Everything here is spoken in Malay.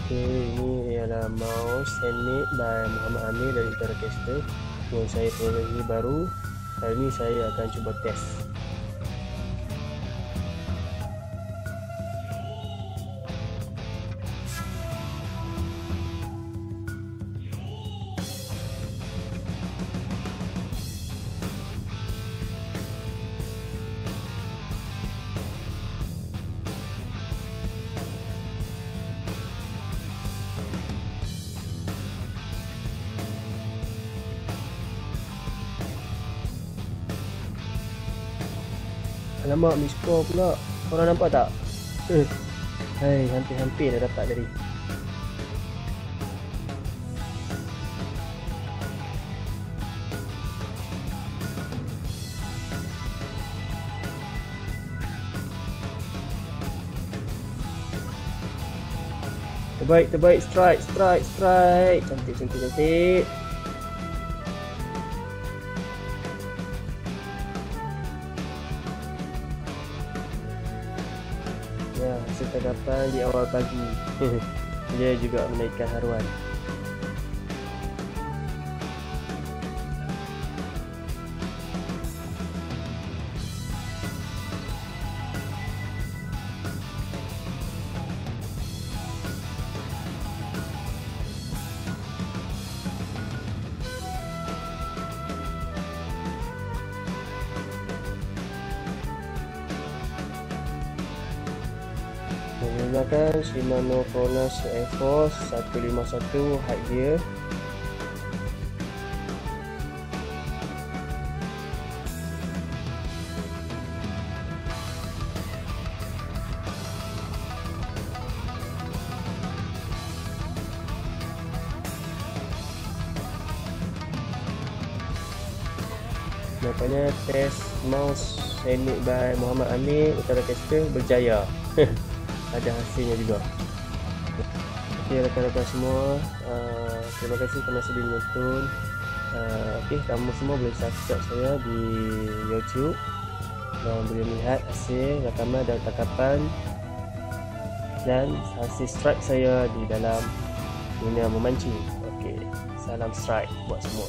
Ini ialah mouse handmade by Muhammad Amir dari Utara Caster. Yang saya produksi baru. Kali ini saya akan cuba test. Alamak, miss call pula. Korang nampak tak? Hai, hampir-hampir dah dapat tadi. Terbaik, strike. Cantik. Ya, hasil tangkapan di awal pagi. Dia juga menaikkan haruan. Menggunakan Shimano Kronos Air Force 151 high gear. Nampaknya test mouse handmade by Muhammad Amir Utara Caster berjaya. Ada hasilnya juga. Okey, rakan-rakan semua, terima kasih kerana sudi menonton. Okey, kamu semua boleh subscribe saya di YouTube dan boleh lihat hasil rakaman dan tangkapan dan hasil strike saya di dalam dunia memancing. Okey, salam strike buat semua.